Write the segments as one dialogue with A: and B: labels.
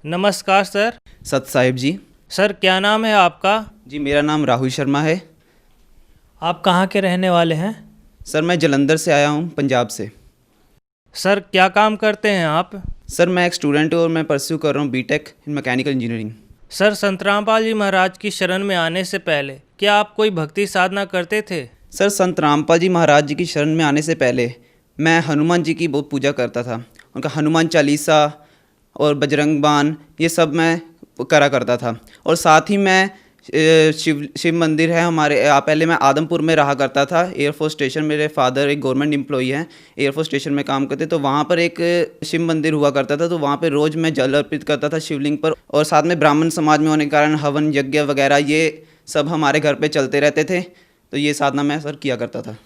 A: नमस्कार सर।
B: सत साहिब जी।
A: सर क्या नाम है आपका?
B: जी मेरा नाम राहुल शर्मा है।
A: आप कहाँ के रहने वाले हैं?
B: सर मैं जलंधर से आया हूँ, पंजाब से।
A: सर क्या काम करते हैं आप?
B: सर मैं एक स्टूडेंट हूँ और मैं परस्यू कर रहा हूँ BTech in mechanical engineering.
A: Sir Sant Rampal जी महाराज की शरण में आने से पहले क्या आप कोई भक्ति साधना करते थे?
B: सर संत रामपाल जी महाराज जी की शरण में आने से पहले मैं हनुमान जी की बहुत पूजा करता था। उनका हनुमान चालीसा और बजरंग बाण ये सब मैं करा करता था। और साथ ही मैं शिव मंदिर है हमारे पहले मैं आदमपुर में रहा करता था। एयरफोर्स स्टेशन, मेरे फादर एक गवर्नमेंट एम्प्लॉई हैं, एयरफोर्स स्टेशन में काम करते, तो वहाँ पर एक शिव मंदिर हुआ करता था। तो वहाँ पर रोज़ मैं जल अर्पित करता था शिवलिंग पर। और साथ में ब्राह्मण समाज में होने के कारण हवन यज्ञ वगैरह ये सब हमारे घर पे चलते रहते थे। तो ये साधना मैं सर किया करता था।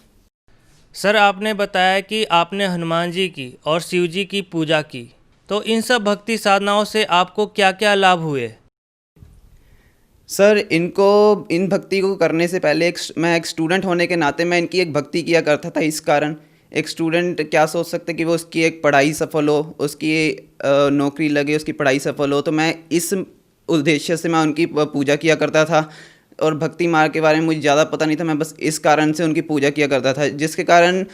A: सर आपने बताया कि आपने हनुमान जी की और शिव जी की पूजा की, तो इन सब भक्ति साधनाओं से आपको क्या क्या लाभ हुए?
B: सर इन भक्ति को करने से पहले मैं एक स्टूडेंट होने के नाते मैं इनकी एक भक्ति किया करता था। इस कारण एक स्टूडेंट क्या सोच सकते कि वो उसकी एक पढ़ाई सफल हो, उसकी नौकरी लगे, उसकी पढ़ाई सफल हो। तो मैं इस उद्देश्य से मैं उनकी पूजा किया करता था। और भक्ति मार्ग के बारे में मुझे ज़्यादा पता नहीं था, मैं बस इस कारण से उनकी पूजा किया करता था। जिसके कारण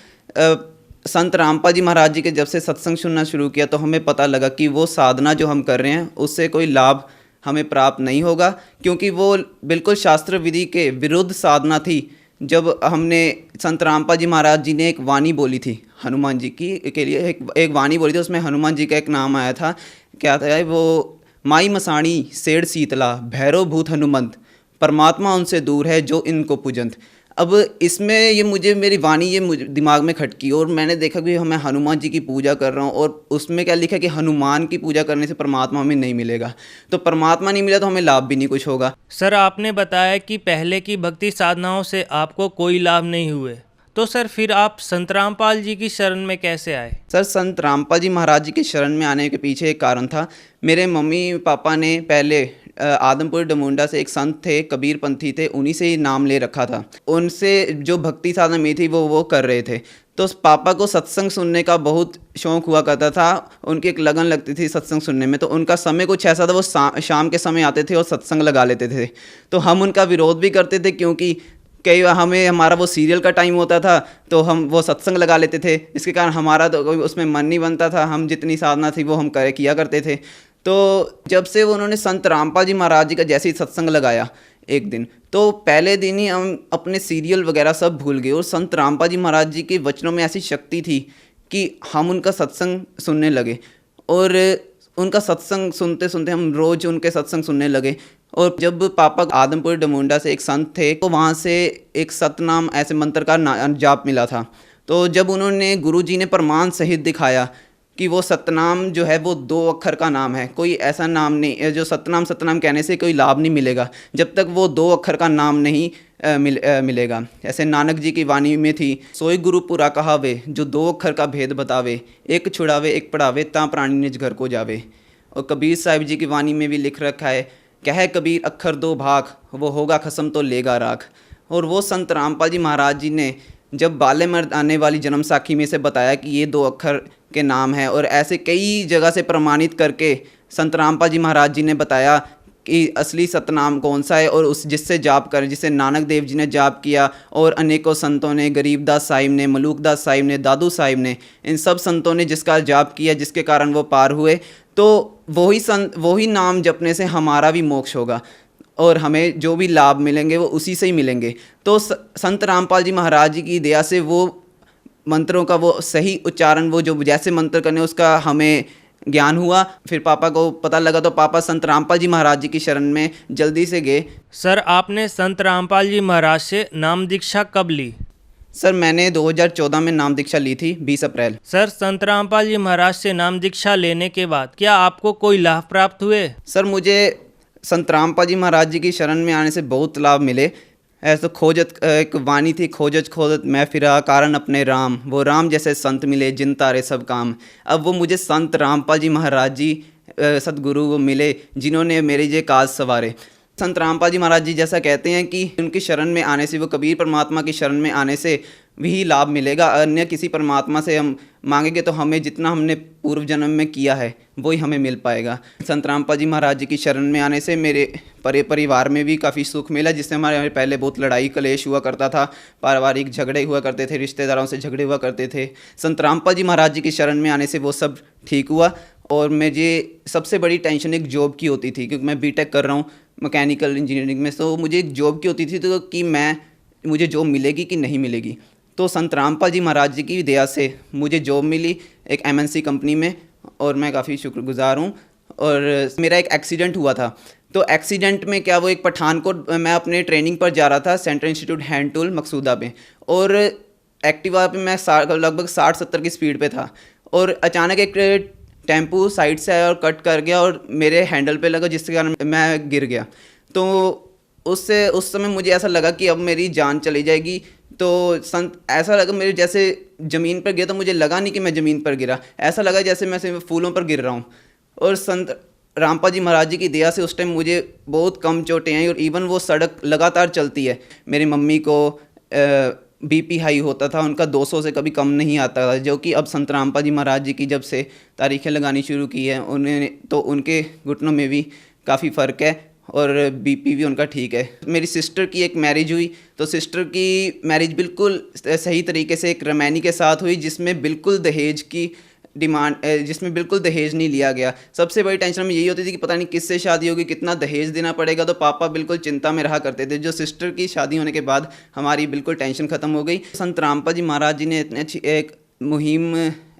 B: संत रामपाल जी महाराज जी के जब से सत्संग सुनना शुरू किया तो हमें पता लगा कि वो साधना जो हम कर रहे हैं उससे कोई लाभ हमें प्राप्त नहीं होगा, क्योंकि वो बिल्कुल शास्त्र विधि के विरुद्ध साधना थी। जब हमने संत रामपाल जी महाराज जी ने एक वाणी बोली थी हनुमान जी की के लिए, एक वाणी बोली थी, उसमें हनुमान जी का एक नाम आया था। क्या था वो? माई मसाणी सेठ शीतला भैरव भूत हनुमंत, परमात्मा उनसे दूर है जो इनको पूजंत। अब इसमें ये मुझे मेरी वाणी ये मुझे दिमाग में खटकी और मैंने देखा कि मैं हनुमान जी की पूजा कर रहा हूँ और उसमें क्या लिखा कि हनुमान की पूजा करने से परमात्मा हमें नहीं मिलेगा। तो परमात्मा नहीं मिला तो हमें लाभ भी नहीं कुछ होगा।
A: सर आपने बताया कि पहले की भक्ति साधनाओं से आपको कोई लाभ नहीं हुए, तो सर फिर आप संत रामपाल जी की शरण में कैसे आए?
B: सर संत रामपाल जी महाराज जी की शरण में आने के पीछे एक कारण था। मेरे मम्मी पापा ने पहले आदमपुर डमुंडा से एक संत थे, कबीर पंथी थे, उन्हीं से ही नाम ले रखा था। उनसे जो भक्ति साधना में थी वो कर रहे थे। तो पापा को सत्संग सुनने का बहुत शौक़ हुआ करता था, उनकी एक लगन लगती थी सत्संग सुनने में। तो उनका समय कुछ ऐसा था, वो शाम के समय आते थे और सत्संग लगा लेते थे। तो हम उनका विरोध भी करते थे, क्योंकि कई बार हमारा वो सीरियल का टाइम होता था तो हम वो सत्संग लगा लेते थे। इसके कारण हमारा तो उसमें मन नहीं बनता था, हम जितनी साधना थी वो हम किया करते थे। तो जब से उन्होंने संत रामपाल जी महाराज जी का जैसे ही सत्संग लगाया एक दिन, तो पहले दिन ही हम अपने सीरियल वगैरह सब भूल गए। और संत रामपाल जी महाराज जी के वचनों में ऐसी शक्ति थी कि हम उनका सत्संग सुनने लगे। और उनका सत्संग सुनते सुनते हम रोज़ उनके सत्संग सुनने लगे। और जब पापा आदमपुर डमुंडा से एक संत थे तो वहाँ से एक सतनाम ऐसे मंत्र का जाप मिला था। तो जब उन्होंने गुरुजी ने प्रमाण सहित दिखाया कि वो सतनाम जो है वो 2 अक्षर का नाम है, कोई ऐसा नाम नहीं जो सतनाम कहने से कोई लाभ नहीं मिलेगा जब तक वो 2 अक्षर का नाम नहीं मिलेगा। ऐसे नानक जी की वाणी में थी, सोई गुरु पुरा कहावे जो 2 अक्षर का भेद बतावे, एक छुड़ावे एक पढ़ावे ता प्राणी निज घर को जावे। और कबीर साहिब जी की वाणी में भी लिख रखा है, कह कबीर अक्षर 2 भाग वो होगा खसम तो लेगा राख। और वो संत रामपाल जी महाराज जी ने जब बाले मर्द आने वाली जन्म साखी में से बताया कि ये 2 अक्षर के नाम है, और ऐसे कई जगह से प्रमाणित करके संत रामपाल जी महाराज जी ने बताया कि असली सतनाम कौन सा है और उस जिससे जाप करें, जिसे नानक देव जी ने जाप किया और अनेकों संतों ने, गरीबदास साहिब ने, मलूकदास साहिब ने, दादू साहिब ने, इन सब संतों ने जिसका जाप किया जिसके कारण वो पार हुए। तो वही नाम जपने से हमारा भी मोक्ष होगा और हमें जो भी लाभ मिलेंगे वो उसी से ही मिलेंगे। तो संत रामपाल जी महाराज जी की दया से वो मंत्रों का वो सही उच्चारण, वो जो जैसे मंत्र करने उसका हमें ज्ञान हुआ। फिर पापा को पता लगा तो पापा संत रामपाल जी महाराज जी की शरण में जल्दी से गए।
A: सर आपने संत रामपाल जी महाराज से नाम दीक्षा कब ली?
B: सर मैंने 2014 में नाम दीक्षा ली थी, 20 अप्रैल।
A: सर संत रामपाल जी महाराज से नाम दीक्षा लेने के बाद क्या आपको कोई लाभ प्राप्त हुए?
B: सर मुझे संत रामपाल जी महाराज जी की शरण में आने से बहुत लाभ मिले। ऐसा खोजत एक वाणी थी, खोजत खोजत मैं फिरा कारण अपने राम, वो राम जैसे संत मिले जिन तारे सब काम। अब वो मुझे संत रामपाल जी महाराज जी सतगुरु वो मिले जिन्होंने मेरे ये काज सवारे। संत रामपाल जी महाराज जी जैसा कहते हैं कि उनकी शरण में आने से, वो कबीर परमात्मा की शरण में आने से वही लाभ मिलेगा। अन्य किसी परमात्मा से हम मांगेंगे तो हमें जितना हमने पूर्व जन्म में किया है वही हमें मिल पाएगा। संत रामपाल जी महाराज जी की शरण में आने से मेरे परिवार में भी काफ़ी सुख मिला, जिससे हमारे पहले बहुत लड़ाई कलेश हुआ करता था, पारिवारिक झगड़े हुआ करते थे, रिश्तेदारों से झगड़े हुआ करते थे। संत रामपाल जी महाराज जी की शरण में आने से वो सब ठीक हुआ। और मुझे सबसे बड़ी टेंशन एक जॉब की होती थी, क्योंकि मैं बीटेक कर रहा हूँ मैकेनिकल इंजीनियरिंग में, तो मुझे एक जॉब की होती थी तो कि मुझे जॉब मिलेगी कि नहीं मिलेगी। तो संत रामपाल जी महाराज जी की दया से मुझे जॉब मिली एक एमएनसी कंपनी में, और मैं काफ़ी शुक्रगुजार हूँ। और मेरा एक एक्सीडेंट हुआ था, तो एक्सीडेंट में क्या, वो एक पठानकोट मैं अपने ट्रेनिंग पर जा रहा था central institute hand tool Maqsooda पे, और एक्टिवा पे मैं लगभग 60-70 की स्पीड पे था, और अचानक एक टेम्पू साइड से आया और कट कर गया और मेरे हैंडल पे लगा, जिसके कारण मैं गिर गया। तो उस समय मुझे ऐसा लगा कि अब मेरी जान चली जाएगी। तो ऐसा लगा मेरे जैसे ज़मीन पर गिरा, तो मुझे लगा नहीं कि मैं ज़मीन पर गिरा, ऐसा लगा जैसे मैं सिर्फ फूलों पर गिर रहा हूँ। और संत रामपाल जी महाराज जी की दया से उस टाइम मुझे बहुत कम चोटें आई, और इवन वो सड़क लगातार चलती है। मेरी मम्मी को बीपी हाई होता था, उनका 200 से कभी कम नहीं आता था, जो कि अब संत रामपाल जी महाराज जी की जब से तारीखें लगानी शुरू की है तो उनके घुटनों में भी काफ़ी फ़र्क है, और बीपी भी उनका ठीक है। मेरी सिस्टर की एक मैरिज हुई, तो सिस्टर की मैरिज बिल्कुल सही तरीके से एक रमैनी के साथ हुई, जिसमें बिल्कुल दहेज की डिमांड, जिसमें बिल्कुल दहेज नहीं लिया गया। सबसे बड़ी टेंशन में यही होती थी कि पता नहीं किससे शादी होगी, कितना दहेज देना पड़ेगा, तो पापा बिल्कुल चिंता में रहा करते थे। जो सिस्टर की शादी होने के बाद हमारी बिल्कुल टेंशन ख़त्म हो गई। संत रामपाल जी महाराज जी ने इतनी अच्छी एक मुहिम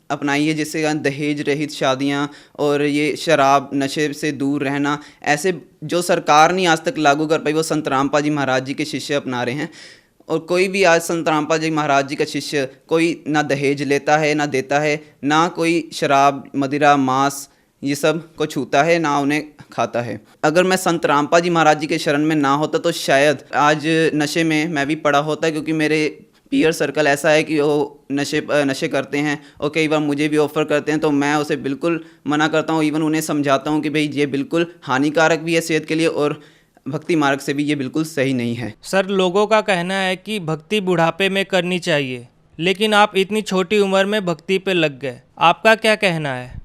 B: अपनाई है, जिससे दहेज रहित शादियाँ और ये शराब नशे से दूर रहना, ऐसे जो सरकार नहीं आज तक लागू कर पाई, वो संत रामपाल जी महाराज जी के शिष्य अपना रहे हैं। और कोई भी आज संत रामपाल जी महाराज जी का शिष्य कोई ना दहेज लेता है, ना देता है, ना कोई शराब मदिरा मांस ये सब को छूता है, ना उन्हें खाता है। अगर मैं संत रामपाल जी महाराज जी के शरण में ना होता तो शायद आज नशे में मैं भी पड़ा होता, क्योंकि मेरे पीयर सर्कल ऐसा है कि वो नशे करते हैं, और कई बार मुझे भी ऑफ़र करते हैं, तो मैं उसे बिल्कुल मना करता हूँ। इवन उन्हें समझाता हूँ कि भाई ये बिल्कुल हानिकारक भी है सेहत के लिए, और भक्ति मार्ग से भी ये बिल्कुल सही नहीं है।
A: सर, लोगों का कहना है कि भक्ति बुढ़ापे में करनी चाहिए, लेकिन आप इतनी छोटी उम्र में भक्ति पे लग गए, आपका क्या कहना है?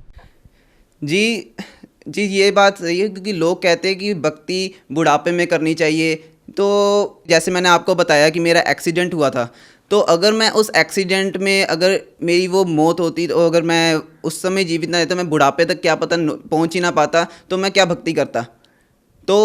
B: जी ये बात सही है, क्योंकि लोग कहते हैं कि भक्ति बुढ़ापे में करनी चाहिए। तो जैसे मैंने आपको बताया कि मेरा एक्सीडेंट हुआ था, तो अगर मैं उस एक्सीडेंट में अगर मेरी वो मौत होती, तो अगर मैं उस समय जीवित ना रहता, मैं बुढ़ापे तक क्या पता पहुंच ही ना पाता, तो मैं क्या भक्ति करता। तो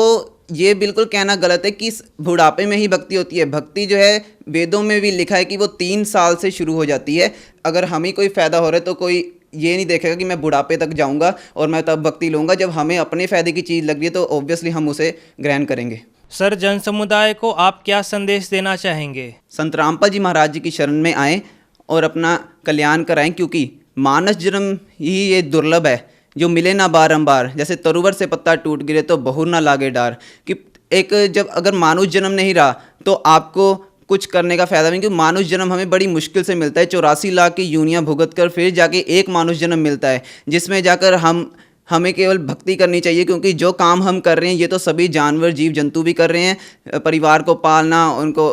B: ये बिल्कुल कहना गलत है कि बुढ़ापे में ही भक्ति होती है। भक्ति जो है वेदों में भी लिखा है कि वो 3 साल से शुरू हो जाती है। अगर हमें कोई फ़ायदा हो रहा है तो कोई ये नहीं देखेगा कि मैं बुढ़ापे तक जाऊंगा और मैं तब भक्ति लूँगा। जब हमें अपने फ़ायदे की चीज़ लग रही है तो ऑब्वियसली हम उसे ग्रहण करेंगे।
A: सर, जन समुदाय को आप क्या संदेश देना चाहेंगे?
B: संत रामपाल जी महाराज जी की शरण में आएँ और अपना कल्याण कराएं, क्योंकि मानस जन्म ही ये दुर्लभ है जो मिले ना बारंबार। जैसे तरुवर से पत्ता टूट गिरे तो बहुर ना लागे डार, कि एक जब अगर मानुष जन्म नहीं रहा तो आपको कुछ करने का फ़ायदा नहीं, क्योंकि मानुष जन्म हमें बड़ी मुश्किल से मिलता है। 84 लाख की यूनियाँ भुगत कर फिर जाके एक मानुष जन्म मिलता है, जिसमें जाकर हमें केवल भक्ति करनी चाहिए, क्योंकि जो काम हम कर रहे हैं ये तो सभी जानवर जीव जंतु भी कर रहे हैं। परिवार को पालना, उनको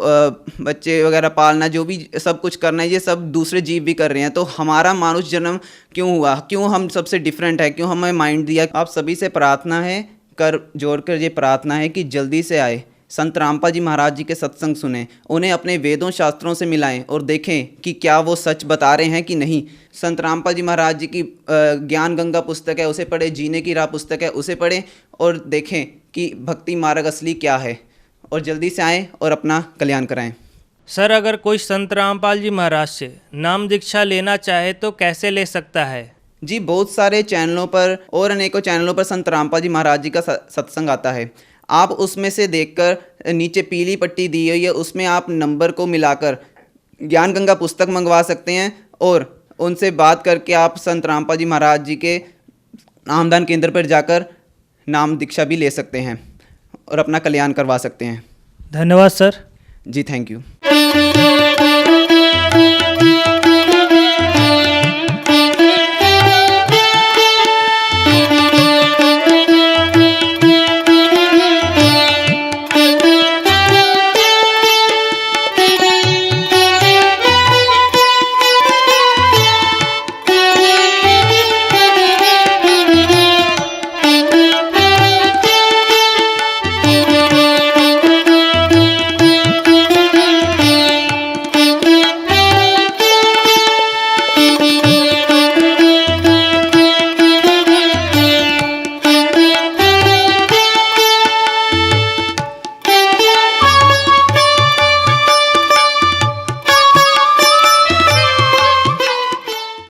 B: बच्चे वगैरह पालना, जो भी सब कुछ करना है ये सब दूसरे जीव भी कर रहे हैं। तो हमारा मानुष जन्म क्यों हुआ, क्यों हम सबसे डिफरेंट है, क्यों हमें माइंड दिया। आप सभी से प्रार्थना है, कर जोड़कर ये प्रार्थना है कि जल्दी से आए, संत रामपाल जी महाराज जी के सत्संग सुने, उन्हें अपने वेदों शास्त्रों से मिलाएं और देखें कि क्या वो सच बता रहे हैं कि नहीं। संत रामपाल जी महाराज जी की ज्ञान गंगा पुस्तक है उसे पढ़ें, जीने की राह पुस्तक है उसे पढ़ें, और देखें कि भक्ति मार्ग असली क्या है, और जल्दी से आएँ और अपना कल्याण कराएं।
A: सर, अगर कोई संत रामपाल जी महाराज से नाम दीक्षा लेना चाहे तो कैसे ले सकता है?
B: जी, बहुत सारे चैनलों पर और अनेकों चैनलों पर संत रामपाल जी महाराज जी का सत्संग आता है। आप उसमें से देखकर नीचे पीली पट्टी दी हुई है, उसमें आप नंबर को मिलाकर ज्ञान गंगा पुस्तक मंगवा सकते हैं, और उनसे बात करके आप संत रामपाल जी महाराज जी के नामदान केंद्र पर जाकर नाम दीक्षा भी ले सकते हैं और अपना कल्याण करवा सकते हैं।
A: धन्यवाद सर।
B: Ji, thank you.